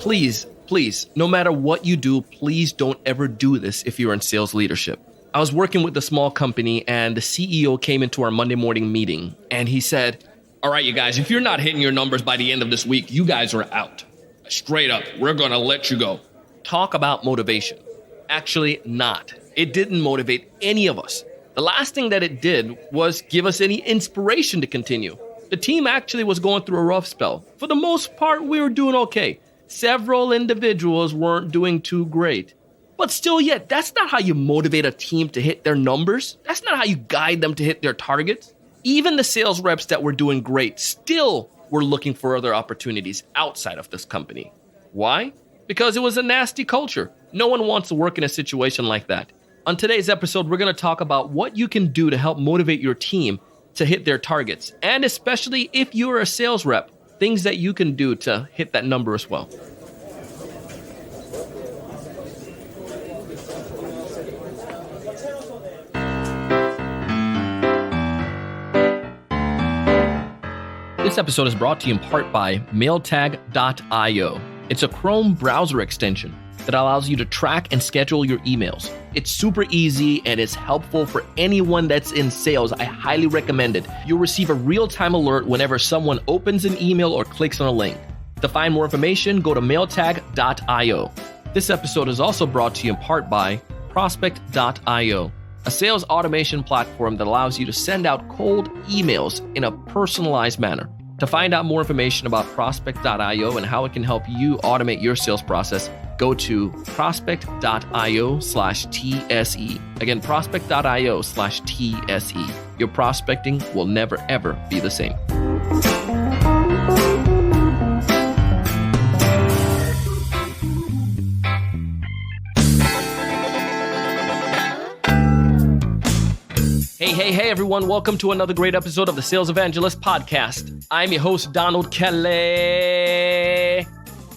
Please, no matter what you do, please don't ever do this if you're in sales leadership. I was working with a small company and the CEO came into our Monday morning meeting and he said, "All right, you guys, if you're not hitting your numbers by the end of this week, you guys are out. Straight up, we're going to let you go." Talk about motivation. Actually, not. It didn't motivate any of us. The last thing that it did was give us any inspiration to continue. The team actually was going through a rough spell. For the most part, we were doing okay. Several individuals weren't doing too great. But still yet, that's not how you motivate a team to hit their numbers. That's not how you guide them to hit their targets. Even the sales reps that were doing great still were looking for other opportunities outside of this company. Why? Because it was a nasty culture. No one wants to work in a situation like that. On today's episode, we're going to talk about what you can do to help motivate your team to hit their targets. And especially if you're a sales rep, things that you can do to hit that number as well. This episode is brought to you in part by Mailtag.io. It's a Chrome browser extension that allows you to track and schedule your emails. It's super easy and it's helpful for anyone that's in sales. I highly recommend it. You'll receive a real-time alert whenever someone opens an email or clicks on a link. To find more information, go to Mailtag.io. This episode is also brought to you in part by Prospect.io, a sales automation platform that allows you to send out cold emails in a personalized manner. To find out more information about Prospect.io and how it can help you automate your sales process, go to prospect.io/TSE. Again, prospect.io/TSE. Your prospecting will never, ever be the same. Hey, everyone. Welcome to another great episode of the Sales Evangelist Podcast. I'm your host, Donald Kelly,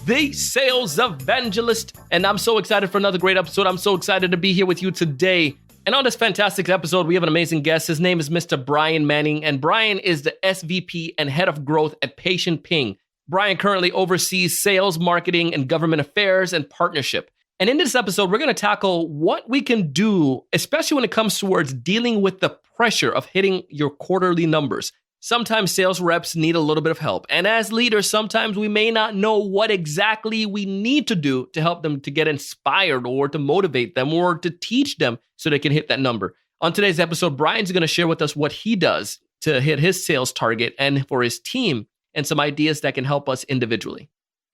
the Sales Evangelist, and I'm so excited for another great episode. I'm so excited to be here with you today. And on this fantastic episode, we have an amazing guest. His name is Mr. Brian Manning, and Brian is the SVP and Head of Growth at PatientPing. Brian currently oversees sales, marketing, and government affairs and partnership. And in this episode, we're going to tackle what we can do, especially when it comes towards dealing with the pressure of hitting your quarterly numbers. Sometimes sales reps need a little bit of help. And as leaders, sometimes we may not know what exactly we need to do to help them to get inspired or to motivate them or to teach them so they can hit that number. On today's episode, Brian's going to share with us what he does to hit his sales target and for his team and some ideas that can help us individually.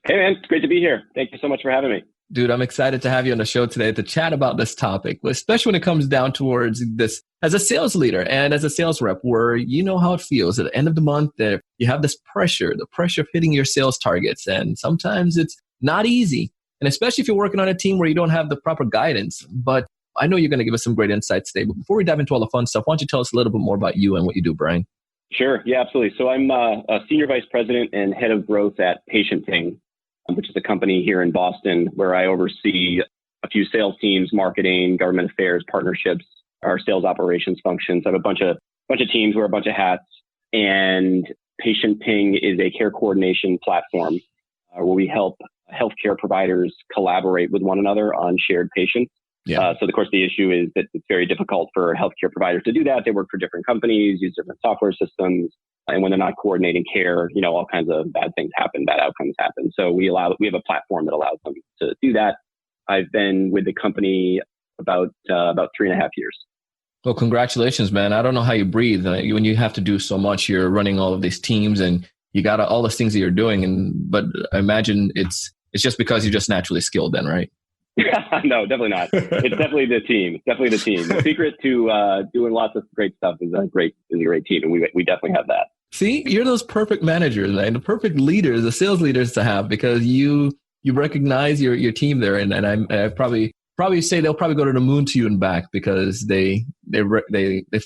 Hey, man. It's great to be here. Thank you so much for having me. Dude, I'm excited to have you on the show today to chat about this topic, especially when it comes down towards this as a sales leader and as a sales rep, where you know how it feels at the end of the month that you have this pressure, the pressure of hitting your sales targets. And sometimes it's not easy. And especially if you're working on a team where you don't have the proper guidance. But I know you're going to give us some great insights today. But before we dive into all the fun stuff, why don't you tell us a little bit more about you and what you do, Brian? Sure. Yeah, absolutely. So I'm a Senior Vice President and Head of Growth at PatientPing, which is a company here in Boston where I oversee a few sales teams, marketing, government affairs, partnerships, our sales operations functions. I have a bunch of teams, wear a bunch of hats, and PatientPing is a care coordination platform where we help healthcare providers collaborate with one another on shared patients. Yeah. So of course the issue is that it's very difficult for healthcare providers to do that. They work for different companies, use different software systems. And when they're not coordinating care, all kinds of bad things happen, bad outcomes happen. So we have a platform that allows them to do that. I've been with the company about 3.5 years. Well, congratulations, man. I don't know how you breathe when you have to do so much. You're running all of these teams and you got all those things that you're doing. But I imagine it's just because you're just naturally skilled then, right? No, definitely not. It's definitely the team. The secret to doing lots of great stuff is a great team. And we definitely have that. See, you're those perfect managers and the perfect leaders, the sales leaders to have, because you recognize your team there. And I probably say they'll probably go to the moon to you and back because they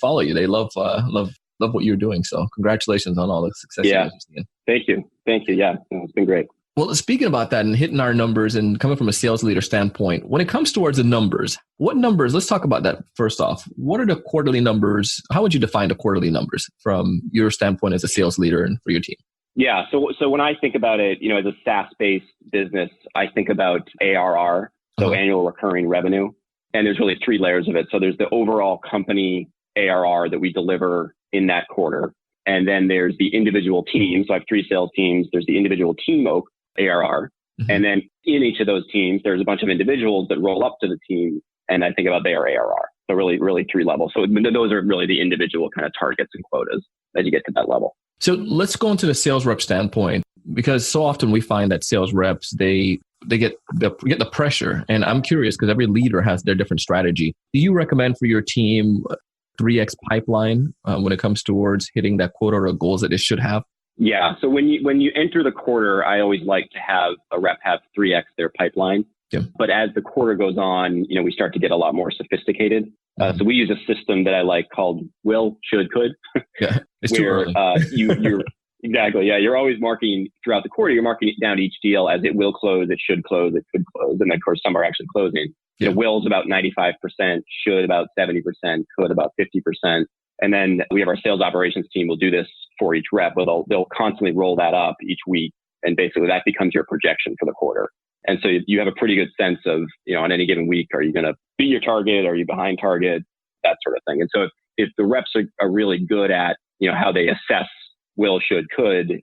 follow you. They love what you're doing. So congratulations on all the success. Yeah. Thank you. Yeah. It's been great. Well, speaking about that and hitting our numbers and coming from a sales leader standpoint, when it comes towards the numbers, what numbers, let's talk about that first off. What are the quarterly numbers? How would you define the quarterly numbers from your standpoint as a sales leader and for your team? Yeah. So when I think about it, as a SaaS-based business, I think about ARR, so annual recurring revenue. And there's really three layers of it. So there's the overall company ARR that we deliver in that quarter. And then there's the individual teams. So I have three sales teams. There's the individual team ARR. And then in each of those teams, there's a bunch of individuals that roll up to the team. And I think about their ARR. So really, really three levels. So those are really the individual kind of targets and quotas as you get to that level. So let's go into the sales rep standpoint, because so often we find that sales reps, they get the pressure. And I'm curious because every leader has their different strategy. Do you recommend for your team 3x pipeline when it comes towards hitting that quota or goals that it should have? Yeah. So when you enter the quarter, I always like to have a rep have 3x their pipeline. Yeah. But as the quarter goes on, we start to get a lot more sophisticated. So we use a system that I like called will, should, could. Yeah, it's where too early. You're exactly, yeah, you're always marking throughout the quarter. You're marking it down each deal as it will close, it should close, it could close, and of course some are actually closing. Yeah. Will's about 95%, should about 70%, could about 50%, and then we have our sales operations team will do this for each rep. But they'll constantly roll that up each week, and basically that becomes your projection for the quarter. And so you have a pretty good sense of, on any given week, are you going to beat your target? Are you behind target? That sort of thing. And so if the reps are really good at, how they assess will, should, could,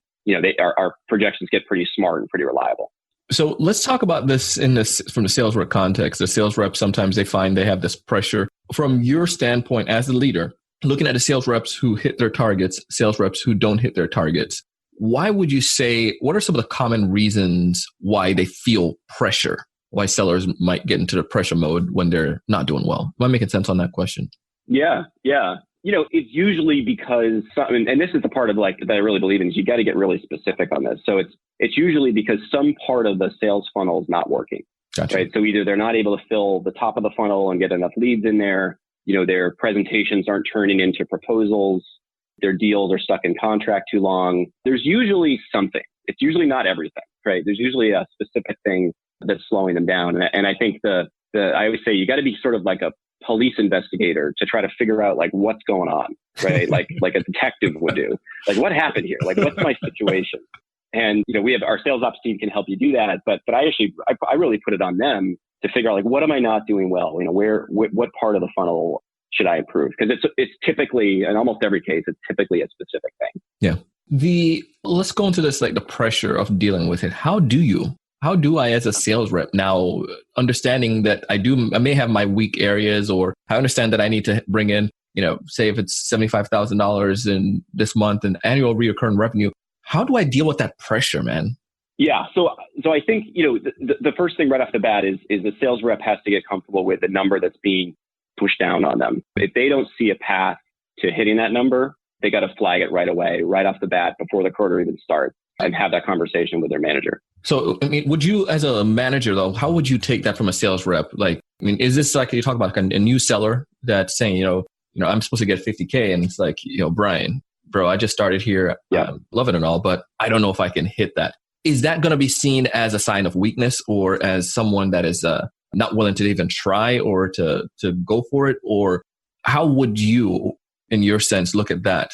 our projections get pretty smart and pretty reliable. So let's talk about this from the sales rep context. The sales reps, sometimes they find they have this pressure. From your standpoint as the leader, looking at the sales reps who hit their targets, sales reps who don't hit their targets, why would you say, what are some of the common reasons why they feel pressure? Why sellers might get into the pressure mode when they're not doing well? Am I making sense on that question? Yeah. It's usually because, and this is the part of that I really believe in, is you got to get really specific on this. So it's usually because some part of the sales funnel is not working. Gotcha. Right? So either they're not able to fill the top of the funnel and get enough leads in there, their presentations aren't turning into proposals, their deals are stuck in contract too long. There's usually something. It's usually not everything, right? There's usually a specific thing that's slowing them down. And I think I always say you got to be sort of like a police investigator to try to figure out what's going on, right? like a detective would do. What happened here? What's my situation? And we have our sales ops team can help you do that, but I really put it on them to figure out what am I not doing well? What part of the funnel should I improve? Because it's typically, in almost every case, it's typically a specific thing. Yeah. Let's go into this, the pressure of dealing with it. How do I, as a sales rep now, understanding that I may have my weak areas, or I understand that I need to bring in, say if it's $75,000 in this month in annual recurring revenue, how do I deal with that pressure, man? Yeah. So I think, the first thing right off the bat is the sales rep has to get comfortable with the number that's being pushed down on them. If they don't see a path to hitting that number, they got to flag it right away, right off the bat, before the quarter even starts, and have that conversation with their manager. So, would you, as a manager though, how would you take that from a sales rep? Is this you talk about a new seller that's saying, I'm supposed to get 50K, and it's Brian, bro, I just started here. Yeah. Love it and all, but I don't know if I can hit that. Is that going to be seen as a sign of weakness, or as someone that is not willing to even try or to go for it? Or how would you, in your sense, look at that?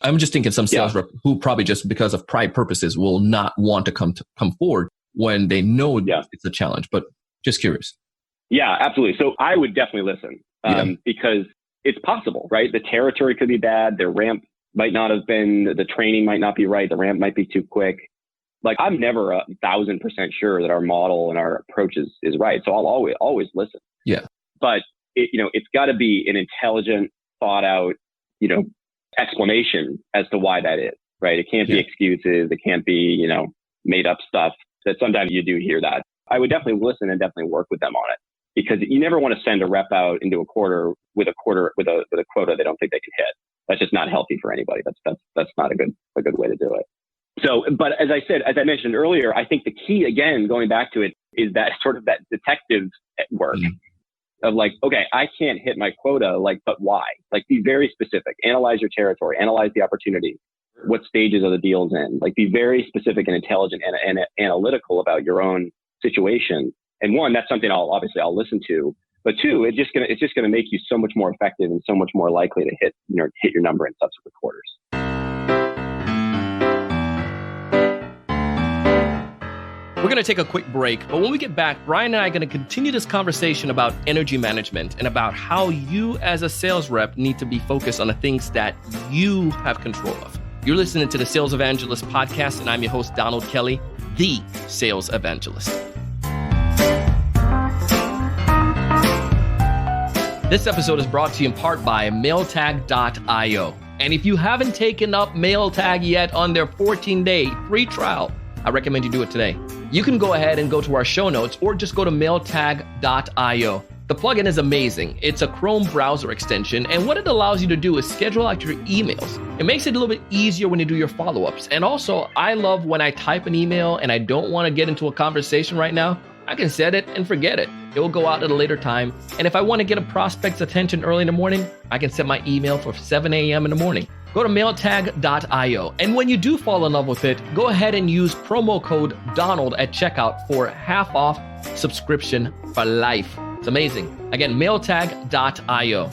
I'm just thinking some sales rep who probably just because of pride purposes will not want to come forward when they know it's a challenge, but just curious. Yeah, absolutely. So I would definitely listen because it's possible, right? The territory could be bad. Their ramp might not have been, the training might not be right. The ramp might be too quick. I'm never 1,000% sure that our model and our approach is right. So I'll always listen. Yeah. But it's got to be an intelligent, thought out, explanation as to why that is, right? It can't be excuses. It can't be, made up stuff that sometimes you do hear that. I would definitely listen and definitely work with them on it, because you never want to send a rep out into a quarter with a quota they don't think they can hit. That's just not healthy for anybody. That's not a good way to do it. So, but as I mentioned earlier, I think the key, again, going back to it, is that sort of that detective work. Of okay, I can't hit my quota, but why? Be very specific. Analyze your territory. Analyze the opportunity. What stages are the deals in? Be very specific and intelligent and analytical about your own situation. And one, that's something I'll listen to. But two, it's just gonna make you so much more effective and so much more likely to hit your number in subsequent quarters. We're going to take a quick break, but when we get back, Brian and I are going to continue this conversation about energy management and about how you as a sales rep need to be focused on the things that you have control of. You're listening to the Sales Evangelist podcast, and I'm your host, Donald Kelly, the Sales Evangelist. This episode is brought to you in part by mailtag.io. And if you haven't taken up Mailtag yet on their 14-day free trial, I recommend you do it today. You can go ahead and go to our show notes or just go to mailtag.io. The plugin is amazing. It's a Chrome browser extension, and what it allows you to do is schedule out your emails. It makes it a little bit easier when you do your follow-ups. And also, I love when I type an email and I don't want to get into a conversation right now, I can set it and forget it. It will go out at a later time. And if I want to get a prospect's attention early in the morning, I can set my email for 7 a.m. in the morning. Go to mailtag.io. And when you do fall in love with it, go ahead and use promo code Donald at checkout for half off subscription for life. It's amazing. Again, mailtag.io.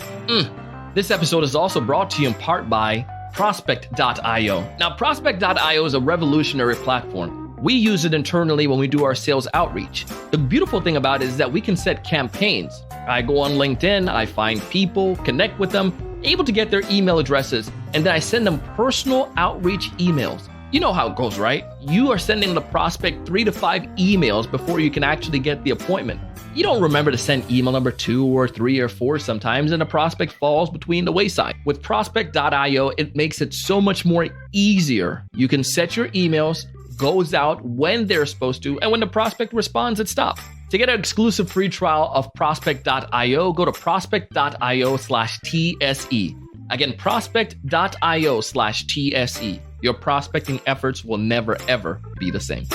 This episode is also brought to you in part by prospect.io. Now, prospect.io is a revolutionary platform. We use it internally when we do our sales outreach. The beautiful thing about it is that we can set campaigns. I go on LinkedIn, I find people, connect with them, able to get their email addresses, and then I send them personal outreach emails. You know how it goes, right? You are sending the prospect 3 to 5 emails before you can actually get the appointment. You don't remember to send email number 2 or 3 or 4 sometimes, and the prospect falls between the wayside. With prospect.io, it makes it so much more easier. You can set your emails, goes out when they're supposed to, and when the prospect responds, it stops. To get an exclusive free trial of prospect.io, go to prospect.io/TSE. Again, prospect.io/TSE. Your prospecting efforts will never, ever be the same.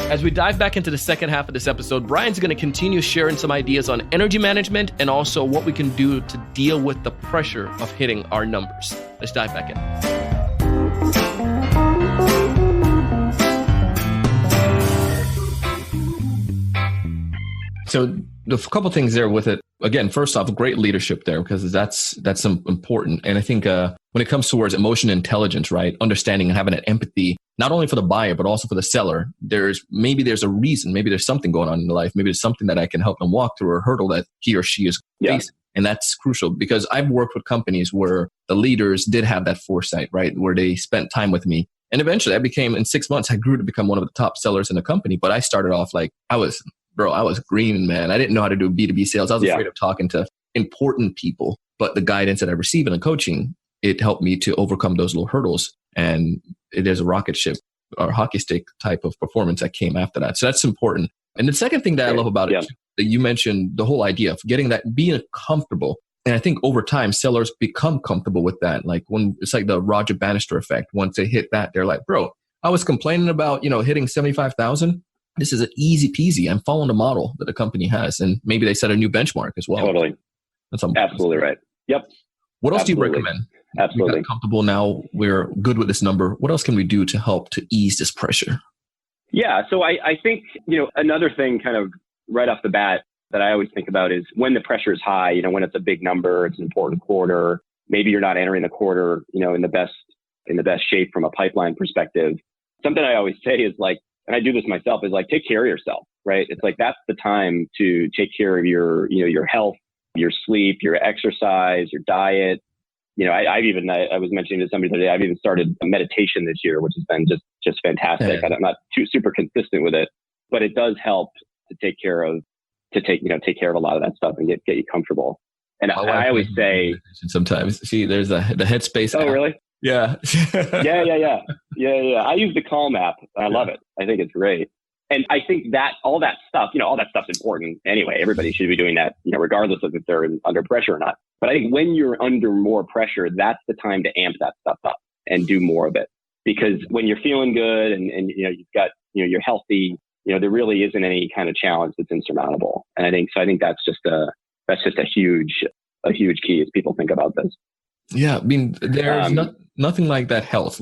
As we dive back into the second half of this episode, Brian's going to continue sharing some ideas on energy management and also what we can do to deal with the pressure of hitting our numbers. Let's dive back in. So a couple things there with it. Again, first off, great leadership there because that's important. And I think when it comes towards emotion intelligence, right, understanding and having an empathy, not only for the buyer, but also for the seller, there's a reason, maybe there's something going on in their life. Maybe there's something that I can help them walk through or a hurdle that he or she is facing. And that's crucial because I've worked with companies where the leaders did have that foresight, right, where they spent time with me. And eventually in 6 months, I grew to become one of the top sellers in the company. But I started off like I was green, man. I didn't know how to do B2B sales. I was afraid of talking to important people. But the guidance that I received in the coaching, it helped me to overcome those little hurdles. And it is a rocket ship or hockey stick type of performance that came after that. So that's important. And the second thing that I love about it, that you mentioned the whole idea of getting that, being comfortable. And I think over time, sellers become comfortable with that. Like when it's like the Roger Bannister effect. Once they hit that, they're like, bro, I was complaining about, hitting 75,000. This is an easy peasy. I'm following the model that the company has. And maybe they set a new benchmark as well. Totally. That's absolutely right. Yep. What else do you recommend? Absolutely. We got comfortable now. We're good with this number. What else can we do to help to ease this pressure? Yeah. So I think, another thing kind of right off the bat that I always think about is when the pressure is high, when it's a big number, it's an important quarter. Maybe you're not entering the quarter, in the best shape from a pipeline perspective. Something I always say is like, and I do this myself, is like, take care of yourself, right? It's like, that's the time to take care of your health, your sleep, your exercise, your diet. I was mentioning to somebody today, I've even started a meditation this year, which has been just fantastic. I'm not too super consistent with it, but it does help to take care of a lot of that stuff and get you comfortable. And I always say sometimes, there's the Headspace. Oh, app. really? Yeah. Yeah. I use the Calm app. I love it. I think it's great. And I think that all that stuff's important anyway. Everybody should be doing that, regardless of if they're under pressure or not. But I think when you're under more pressure, that's the time to amp that stuff up and do more of it. Because when you're feeling good and you've got, you're healthy, there really isn't any kind of challenge that's insurmountable. And I think that's just a huge key as people think about this. Yeah. I mean, there's nothing like that health,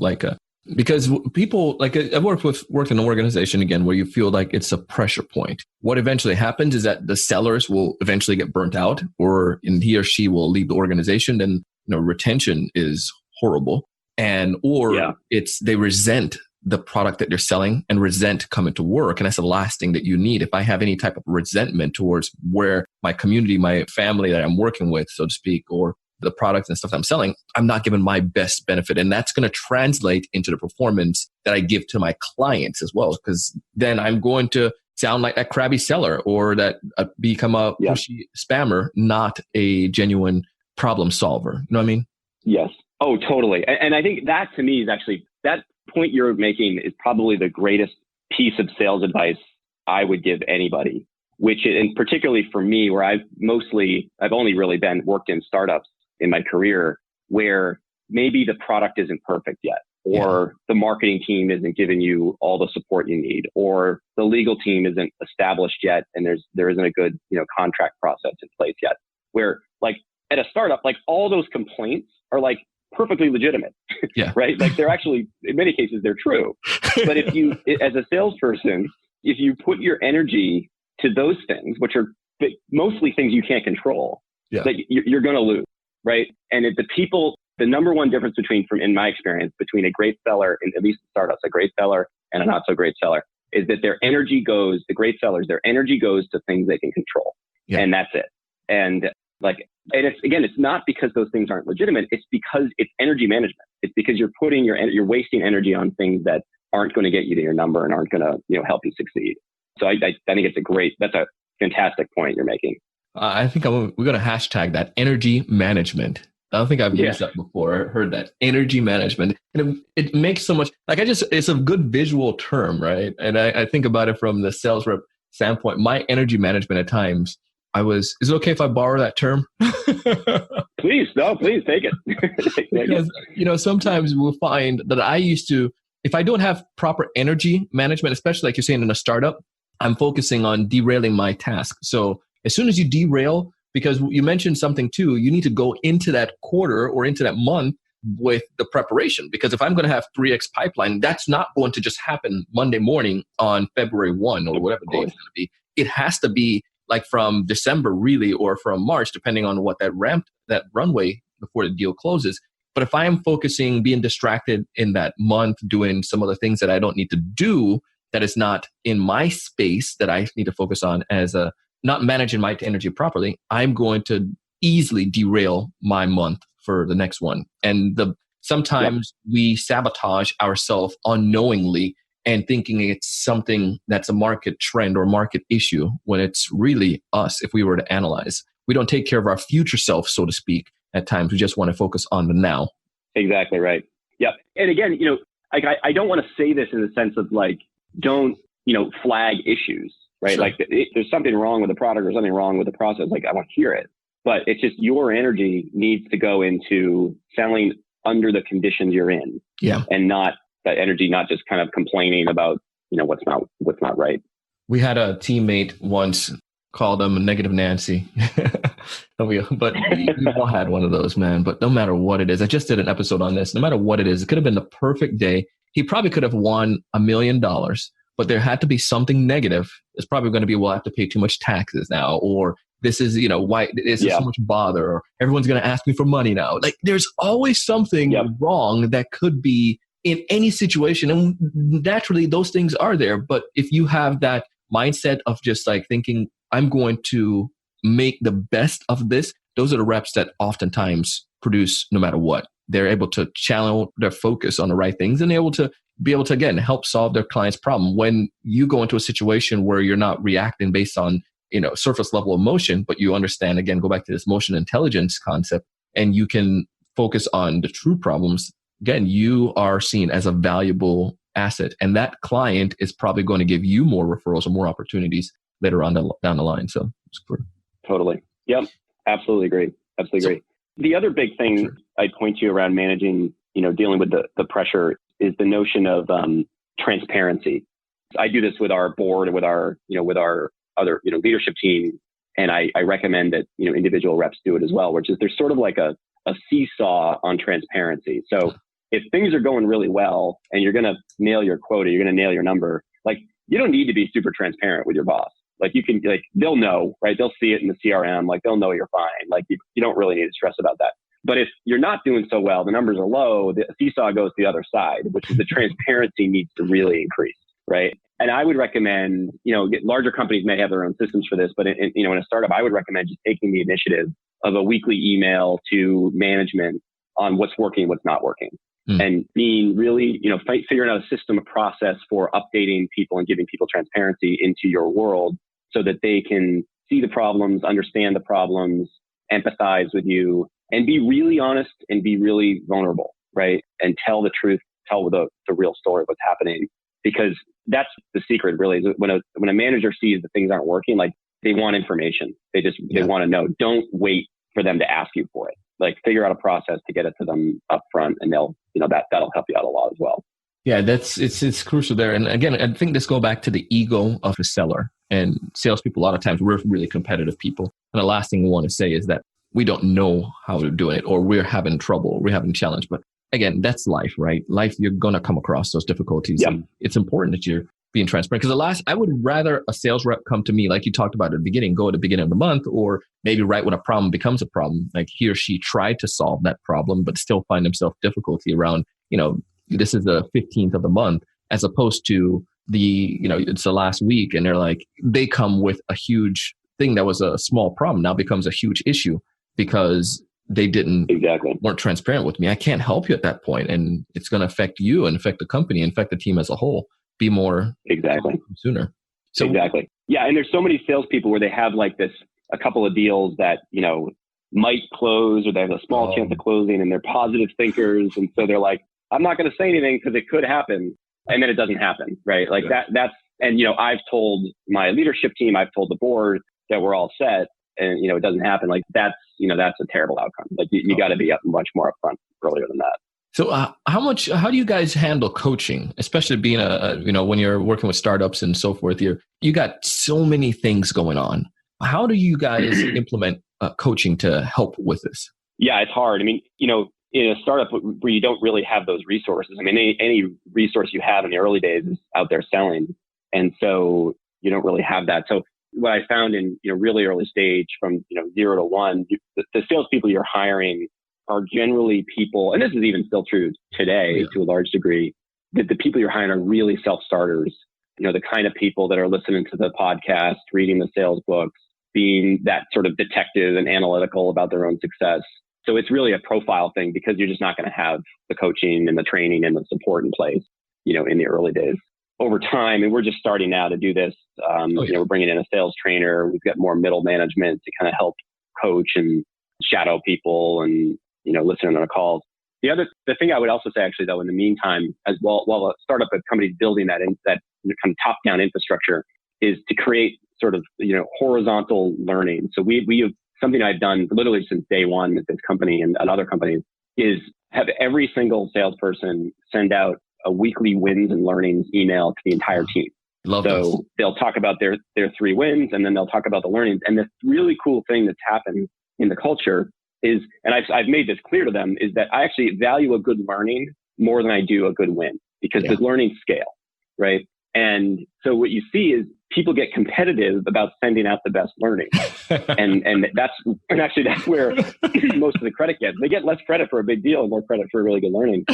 because people I've worked in an organization again where you feel like it's a pressure point. What eventually happens is that the sellers will eventually get burnt out, and he or she will leave the organization. Then retention is horrible, and or they resent the product that they're selling and resent coming to work. And that's the last thing that you need. If I have any type of resentment towards where my community, my family that I'm working with, so to speak, or the products and stuff that I'm selling, I'm not giving my best benefit. And that's going to translate into the performance that I give to my clients as well. Because then I'm going to sound like that crabby seller or that become a pushy spammer, not a genuine problem solver. You know what I mean? Yes. Oh, totally. And I think that to me is actually, that point you're making is probably the greatest piece of sales advice I would give anybody, and particularly for me, where I've only really worked in startups in my career, where maybe the product isn't perfect yet, or the marketing team isn't giving you all the support you need, or the legal team isn't established yet, and there isn't a good, contract process in place yet. Where like at a startup, like all those complaints are like perfectly legitimate, right? Like they're actually, in many cases, they're true. But if you, as a salesperson, if you put your energy to those things, which are mostly things you can't control, like you're going to lose, right? And the number one difference in my experience, between a great seller, and at least startups, a great seller and a not so great seller, is that the great sellers, their energy goes to things they can control. And that's it. And it's not because those things aren't legitimate. It's because it's energy management. It's because you're wasting energy on things that aren't going to get you to your number and aren't going to, help you succeed. So I think that's a fantastic point you're making. I think we're going to hashtag that, energy management. I don't think I've used that before. I heard that, energy management. And it makes so much, it's a good visual term, right? And I think about it from the sales rep standpoint. My energy management at times, is it okay if I borrow that term? Please take it. Because, sometimes we'll find that I used to, if I don't have proper energy management, especially like you're saying in a startup, I'm focusing on derailing my task. So as soon as you derail, because you mentioned something too, you need to go into that quarter or into that month with the preparation. Because if I'm going to have 3x pipeline, that's not going to just happen Monday morning on February 1 or whatever day it's going to be. It has to be like from December really, or from March, depending on what that runway before the deal closes. But if I am being distracted in that month, doing some other things that I don't need to do, that is not in my space that I need to focus on not managing my energy properly, I'm going to easily derail my month for the next one. And sometimes we sabotage ourselves unknowingly and thinking it's something that's a market trend or market issue, when it's really us. If we were to analyze, we don't take care of our future self, so to speak. At times, we just want to focus on the now. Exactly right. Yeah. And again, I don't want to say this in the sense of don't, flag issues, right? Sure. There's something wrong with the product or something wrong with the process. I want to hear it, but it's just your energy needs to go into selling under the conditions you're in. Yeah. And not that energy, not just kind of complaining about, what's not right. We had a teammate once, called him Negative Nancy. But we all had one of those, man. But no matter what it is, I just did an episode on this. No matter what it is, it could have been the perfect day. He probably could have won $1 million, but there had to be something negative. It's probably going to be, well, I have to pay too much taxes now, or this is, why is so much bother, or everyone's going to ask me for money now. There's always something wrong that could be in any situation. And naturally, those things are there. But if you have that mindset of just thinking, I'm going to make the best of this, those are the reps that oftentimes produce no matter what. They're able to channel their focus on the right things, and they're able to again, help solve their client's problem. When you go into a situation where you're not reacting based on, surface level emotion, but you understand, again, go back to this emotion intelligence concept, and you can focus on the true problems, again, you are seen as a valuable asset. And that client is probably going to give you more referrals or more opportunities later on down the line. So it's clear. Totally. Yep. Absolutely agree. The other big thing I'd point to around managing, dealing with the pressure is the notion of transparency. I do this with our board and with our other, leadership team. And I recommend that, individual reps do it as well, which is there's sort of like a seesaw on transparency. So if things are going really well and you're going to nail your quota, you're going to nail your number, you don't need to be super transparent with your boss. You can, they'll know, right? They'll see it in the CRM, they'll know you're fine. You don't really need to stress about that. But if you're not doing so well, the numbers are low, the seesaw goes to the other side, which is the transparency needs to really increase, right? And I would recommend, larger companies may have their own systems for this, but in a startup, I would recommend just taking the initiative of a weekly email to management on what's working, what's not working. And being really, figuring out a system, a process for updating people and giving people transparency into your world so that they can see the problems, understand the problems, empathize with you, and be really honest and be really vulnerable, right? And tell the truth, tell the real story of what's happening. Because that's the secret, really. Is when a manager sees that things aren't working, like, they want information. They want to know. Don't wait for them to ask you for it. Like, figure out a process to get it to them up front, and that'll help you out a lot as well. Yeah, it's crucial there. And again, I think this goes back to the ego of a seller. And salespeople, a lot of times, we're really competitive people. And the last thing we want to say is that we don't know how to do it, or we're having trouble, we're having challenge. But again, that's life, right? Life, you're going to come across those difficulties. Yep. And it's important that you're being transparent. Because I would rather a sales rep come to me, like you talked about at the beginning, go at the beginning of the month, or maybe right when a problem becomes a problem, like he or she tried to solve that problem, but still find themselves difficulty around, this is the 15th of the month, as opposed to it's the last week, and they come with a huge thing that was a small problem now becomes a huge issue because they weren't transparent with me. I can't help you at that point, and it's going to affect you and affect the company and affect the team as a whole. Be more sooner. So exactly. Yeah. And there's so many salespeople where they have a couple of deals that, might close, or they have a small chance of closing, and they're positive thinkers. And so they're like, I'm not going to say anything because it could happen. And then it doesn't happen. Right. And I've told my leadership team, I've told the board that we're all set, and, it doesn't happen. Like, that's a terrible outcome. Like, you got to be much more upfront earlier than that. So how do you guys handle coaching, especially being when you're working with startups and so forth, you got so many things going on. How do you guys implement coaching to help with this? Yeah, it's hard. I mean, in a startup where you don't really have those resources, I mean, any resource you have in the early days is out there selling. And so you don't really have that. So what I found in, really early stage from, 0 to 1, the salespeople you're hiring are generally people, and this is even still true today to a large degree, that the people you're hiring are really self-starters, the kind of people that are listening to the podcast, reading the sales books, being that sort of detective and analytical about their own success. So it's really a profile thing, because you're just not going to have the coaching and the training and the support in place, in the early days. Over time, and we're just starting now to do this, we're bringing in a sales trainer. We've got more middle management to kind of help coach and shadow people and, listening on the calls. The thing I would also say, actually, though, in the meantime, as well, while a startup company is building that kind of top-down infrastructure, is to create sort of, horizontal learning. So we have something I've done literally since day one at this company and at other companies is have every single salesperson send out a weekly wins and learnings email to the entire team. So they'll talk about their 3 wins, and then they'll talk about the learnings. And the really cool thing that's happened in the culture is, and I've made this clear to them, is that I actually value a good learning more than I do a good win, because the learning scale, right? And so what you see is people get competitive about sending out the best learning. and that's where most of the credit gets. They get less credit for a big deal and more credit for really good learning.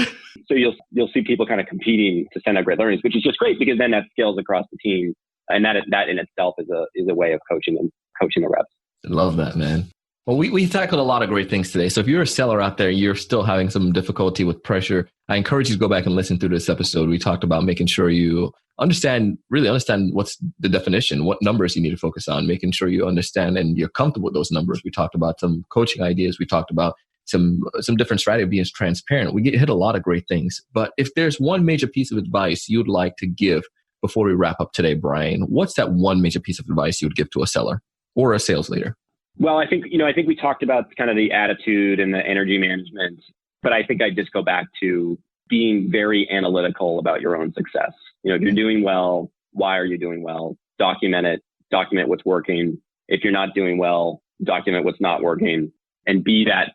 So you'll see people kind of competing to send out great learnings, which is just great, because then that scales across the team. And that in itself is a way of coaching the reps. I love that, man. Well, we tackled a lot of great things today. So if you're a seller out there, you're still having some difficulty with pressure, I encourage you to go back and listen through this episode. We talked about making sure you really understand what's the definition, what numbers you need to focus on, making sure you understand and you're comfortable with those numbers. We talked about some coaching ideas. We talked about some different strategy, being transparent. We hit a lot of great things. But if there's one major piece of advice you'd like to give before we wrap up today, Brian, what's that one major piece of advice you would give to a seller or a sales leader? Well, I think we talked about kind of the attitude and the energy management, but I think I'd just go back to being very analytical about your own success. If you're doing well, why are you doing well? Document it, document what's working. If you're not doing well, document what's not working, and be that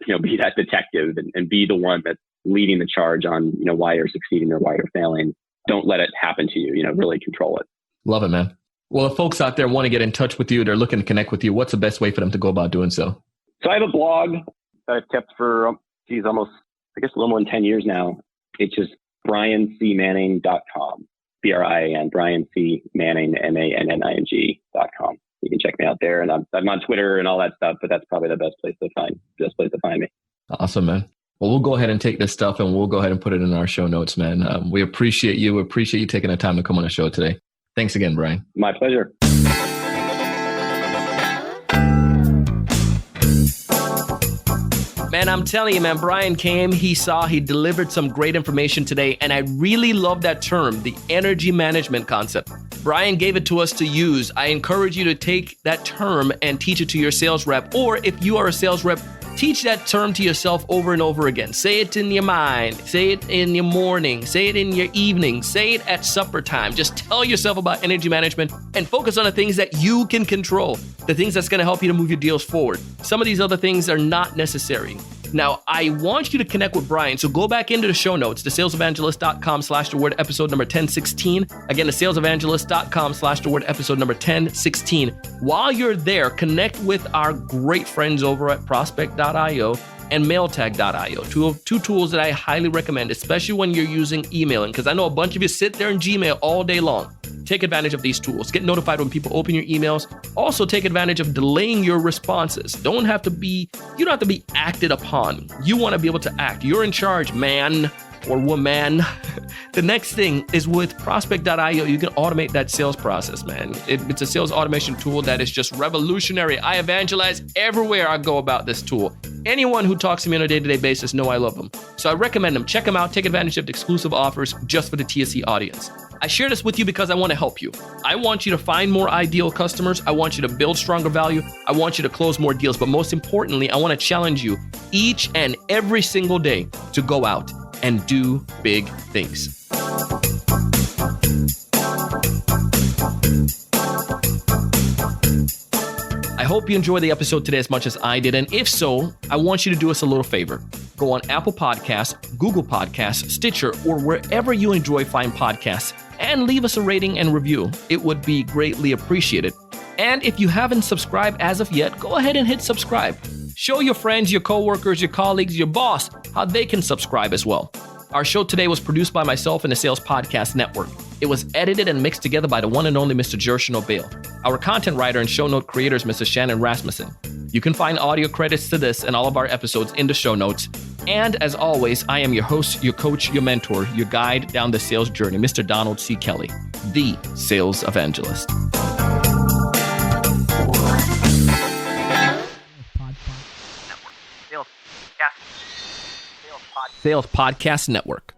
detective and be the one that's leading the charge on, why you're succeeding or why you're failing. Don't let it happen to you, really control it. Love it, man. Well, if folks out there want to get in touch with you, they're looking to connect with you, what's the best way for them to go about doing so? So I have a blog that I've kept for almost, I guess, a little more than 10 years now. It's just briancmanning.com, BRIAN, Brian C. Manning, MANNING.com. You can check me out there. And I'm on Twitter and all that stuff, but that's probably the best place to find me. Awesome, man. Well, we'll go ahead and take this stuff and we'll go ahead and put it in our show notes, man. We appreciate you. We appreciate you taking the time to come on the show today. Thanks again, Brian. My pleasure. Man, I'm telling you, man, Brian came, he delivered some great information today. And I really love that term, the energy management concept. Brian gave it to us to use. I encourage you to take that term and teach it to your sales rep. Or if you are a sales rep, teach that term to yourself over and over again. Say it in your mind. Say it in your morning. Say it in your evening. Say it at supper time. Just tell yourself about energy management and focus on the things that you can control, the things that's going to help you to move your deals forward. Some of these other things are not necessary. Now, I want you to connect with Brian. So go back into the show notes, thesalesevangelist.com/the-word episode number 1016. Again, thesalesevangelist.com/the-word episode number 1016. While you're there, connect with our great friends over at prospect.io and mailtag.io, two tools that I highly recommend, especially when you're using emailing, because I know a bunch of you sit there in Gmail all day long. Take advantage of these tools. Get notified when people open your emails. Also, take advantage of delaying your responses. You don't have to be acted upon. You want to be able to act. You're in charge, man or woman. The next thing is with prospect.io, you can automate that sales process, man. It's a sales automation tool that is just revolutionary. I evangelize everywhere I go about this tool. Anyone who talks to me on a day-to-day basis know I love them. So I recommend them. Check them out. Take advantage of the exclusive offers just for the TSE audience. I share this with you because I want to help you. I want you to find more ideal customers. I want you to build stronger value. I want you to close more deals. But most importantly, I want to challenge you each and every single day to go out and do big things. I hope you enjoyed the episode today as much as I did. And if so, I want you to do us a little favor. Go on Apple Podcasts, Google Podcasts, Stitcher, or wherever you enjoy fine podcasts, and leave us a rating and review. It would be greatly appreciated. And if you haven't subscribed as of yet, go ahead and hit subscribe. Show your friends, your coworkers, your colleagues, your boss how they can subscribe as well. Our show today was produced by myself and the Sales Podcast Network. It was edited and mixed together by the one and only Mr. Jershon O'Bale. Our content writer and show note creator is Mrs. Shannon Rasmussen. You can find audio credits to this and all of our episodes in the show notes. And as always, I am your host, your coach, your mentor, your guide down the sales journey, Mr. Donald C. Kelly, the Sales Evangelist. Sales Podcast Network.